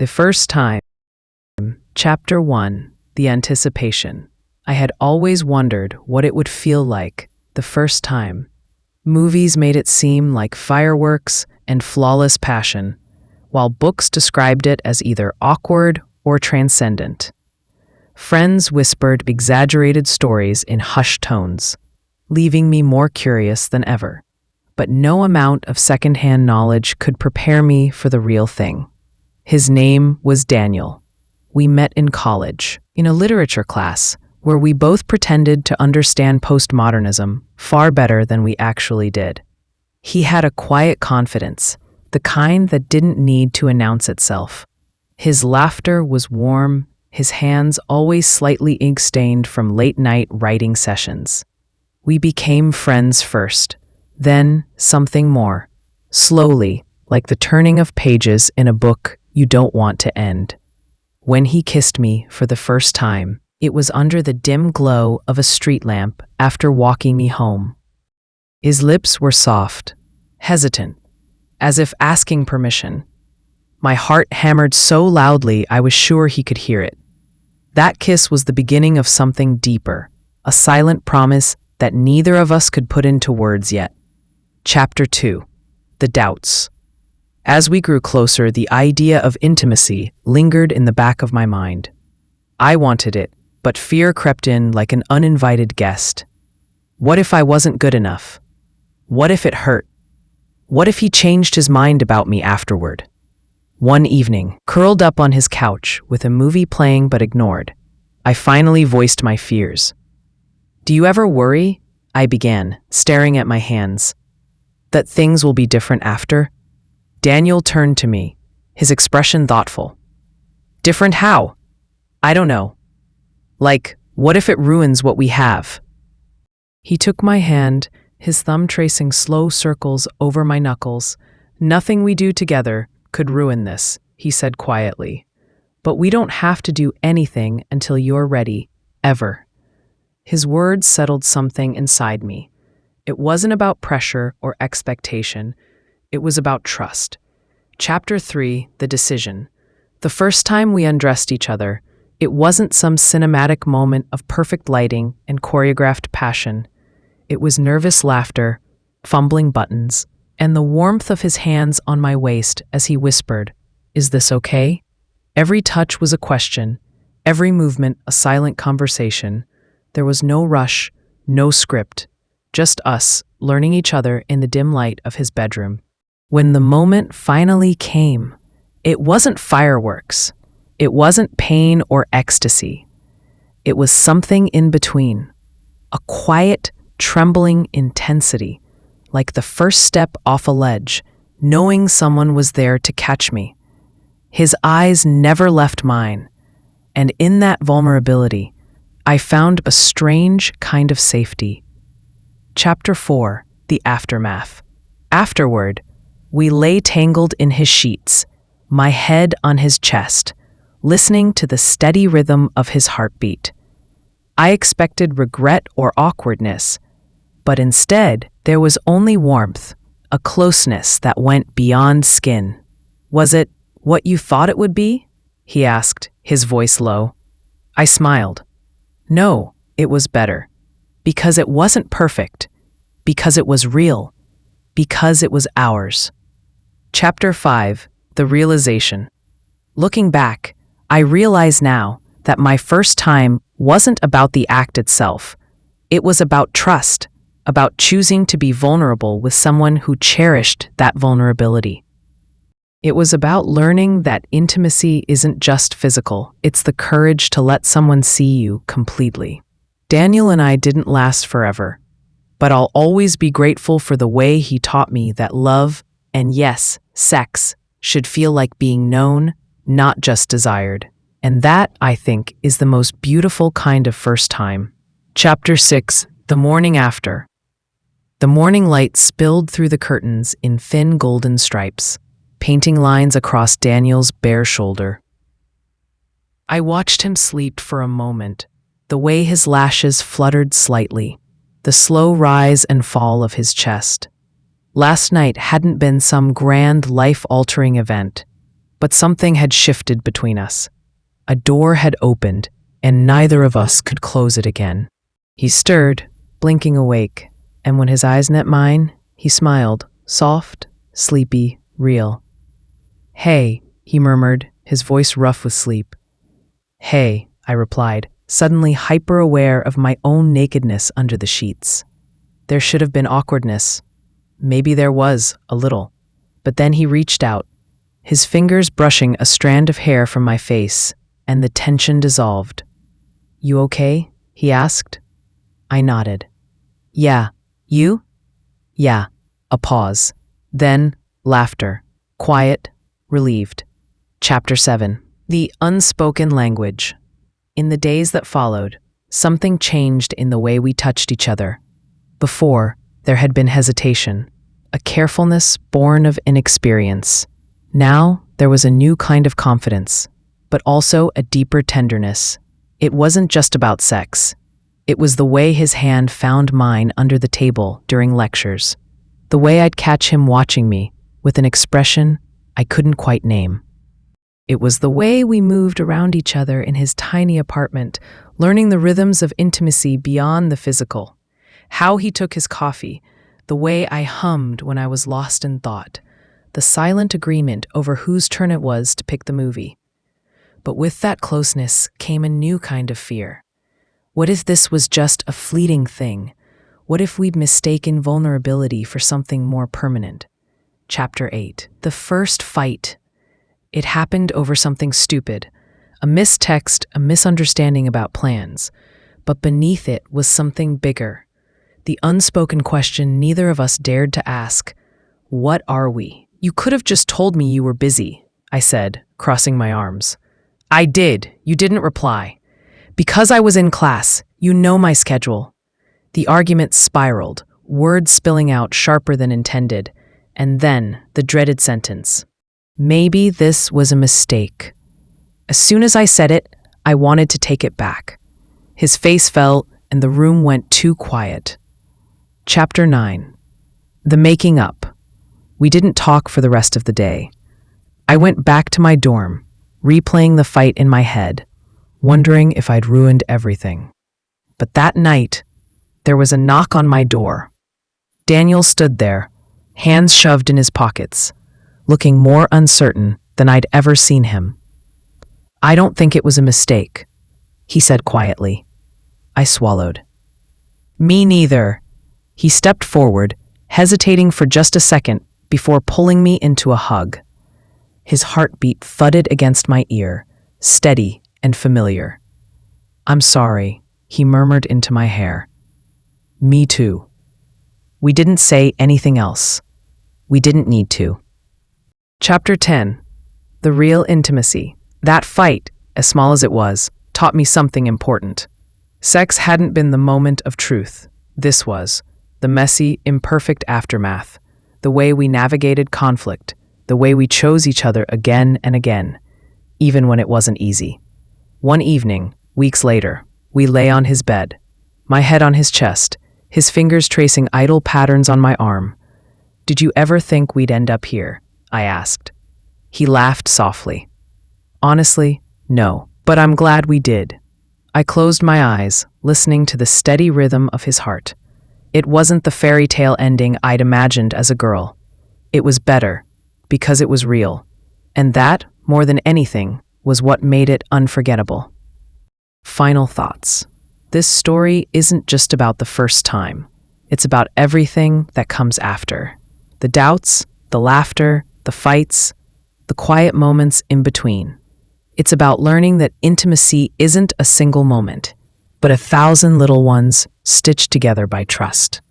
The first time. Chapter 1. The Anticipation. I had always wondered what it would feel like the first time. Movies made it seem like fireworks and flawless passion, while books described it as either awkward or transcendent. Friends whispered exaggerated stories in hushed tones, leaving me more curious than ever. But no amount of secondhand knowledge could prepare me for the real thing. His name was Daniel. We met in college, in a literature class, where we both pretended to understand postmodernism far better than we actually did. He had a quiet confidence, the kind that didn't need to announce itself. His laughter was warm, his hands always slightly ink-stained from late-night writing sessions. We became friends first, then something more, slowly, like the turning of pages in a book you don't want to end. When he kissed me for the first time, it was under the dim glow of a street lamp after walking me home. His lips were soft, hesitant, as if asking permission. My heart hammered so loudly I was sure he could hear it. That kiss was the beginning of something deeper, a silent promise that neither of us could put into words yet. Chapter 2. The Doubts. As we grew closer, the idea of intimacy lingered in the back of my mind. I wanted it, but fear crept in like an uninvited guest. What if I wasn't good enough? What if it hurt? What if he changed his mind about me afterward? One evening, curled up on his couch with a movie playing but ignored, I finally voiced my fears. "Do you ever worry?" I began, staring at my hands. "That things will be different after?" Daniel turned to me, his expression thoughtful. "Different how?" "I don't know. Like, what if it ruins what we have?" He took my hand, his thumb tracing slow circles over my knuckles. "Nothing we do together could ruin this," he said quietly. "But we don't have to do anything until you're ready, ever." His words settled something inside me. It wasn't about pressure or expectation. It was about trust. Chapter 3. The Decision. The first time we undressed each other, it wasn't some cinematic moment of perfect lighting and choreographed passion. It was nervous laughter, fumbling buttons, and the warmth of his hands on my waist as he whispered, "Is this okay?" Every touch was a question, every movement a silent conversation. There was no rush, no script, just us learning each other in the dim light of his bedroom. When the moment finally came, it wasn't fireworks. It wasn't pain or ecstasy. It was something in between, a quiet, trembling intensity, like the first step off a ledge, knowing someone was there to catch me. His eyes never left mine, and in that vulnerability, I found a strange kind of safety. Chapter 4. The Aftermath. Afterward, we lay tangled in his sheets, my head on his chest, listening to the steady rhythm of his heartbeat. I expected regret or awkwardness, but instead there was only warmth, a closeness that went beyond skin. "Was it what you thought it would be?" he asked, his voice low. I smiled. "No, it was better. Because it wasn't perfect. Because it was real. Because it was ours." Chapter 5. The Realization. Looking back, I realize now that my first time wasn't about the act itself. It was about trust, about choosing to be vulnerable with someone who cherished that vulnerability. It was about learning that intimacy isn't just physical, it's the courage to let someone see you completely. Daniel and I didn't last forever, but I'll always be grateful for the way he taught me that love, and yes, sex, should feel like being known, not just desired. And that, I think, is the most beautiful kind of first time. Chapter 6. The Morning After. The morning light spilled through the curtains in thin golden stripes, painting lines across Daniel's bare shoulder. I watched him sleep for a moment, the way his lashes fluttered slightly, the slow rise and fall of his chest. Last night hadn't been some grand life-altering event, But something had shifted between us. A door had opened, and neither of us could close it again. He stirred, blinking awake, and when his eyes met mine, he smiled, soft, sleepy, real. "Hey," he murmured, his voice rough with sleep. "Hey," I replied, suddenly hyper-aware of my own nakedness under the sheets. There should have been awkwardness. Maybe there was, a little. But then he reached out, his fingers brushing a strand of hair from my face, and the tension dissolved. "You okay?" he asked. I nodded. "Yeah. You?" "Yeah." A pause. Then, laughter. Quiet, relieved. Chapter 7. The unspoken language. In the days that followed, something changed in the way we touched each other. Before, there had been hesitation, a carefulness born of inexperience. Now, there was a new kind of confidence, but also a deeper tenderness. It wasn't just about sex. It was the way his hand found mine under the table during lectures, the way I'd catch him watching me with an expression I couldn't quite name. It was the way we moved around each other in his tiny apartment, learning the rhythms of intimacy beyond the physical. How he took his coffee, the way I hummed when I was lost in thought, the silent agreement over whose turn it was to pick the movie. But with that closeness came a new kind of fear. What if this was just a fleeting thing? What if we'd mistaken vulnerability for something more permanent? Chapter 8. The first fight. It happened over something stupid, a mistext, a misunderstanding about plans. But beneath it was something bigger. The unspoken question neither of us dared to ask. What are we? "You could have just told me you were busy," I said, crossing my arms. "I did. You didn't reply." "Because I was in class. You know my schedule." The argument spiraled, words spilling out sharper than intended, and then the dreaded sentence. Maybe this was a mistake. As soon as I said it, I wanted to take it back. His face fell, and the room went too quiet. Chapter 9. The making up. We didn't talk for the rest of the day. I went back to my dorm, replaying the fight in my head, wondering if I'd ruined everything. But that night, there was a knock on my door. Daniel stood there, hands shoved in his pockets, looking more uncertain than I'd ever seen him. "I don't think it was a mistake," he said quietly. I swallowed. "Me neither." He stepped forward, hesitating for just a second before pulling me into a hug. His heartbeat thudded against my ear, steady and familiar. "I'm sorry," he murmured into my hair. "Me too." We didn't say anything else. We didn't need to. Chapter 10. The real intimacy. That fight, as small as it was, taught me something important. Sex hadn't been the moment of truth. This was the messy, imperfect aftermath, the way we navigated conflict, the way we chose each other again and again, even when it wasn't easy. One evening, weeks later, we lay on his bed, my head on his chest, his fingers tracing idle patterns on my arm. "Did you ever think we'd end up here?" I asked. He laughed softly. "Honestly, no, but I'm glad we did." I closed my eyes, listening to the steady rhythm of his heart. It wasn't the fairy tale ending I'd imagined as a girl. It was better, because it was real. And that, more than anything, was what made it unforgettable. Final thoughts. This story isn't just about the first time. It's about everything that comes after. The doubts, the laughter, the fights, the quiet moments in between. It's about learning that intimacy isn't a single moment, but 1,000 little ones stitched together by trust.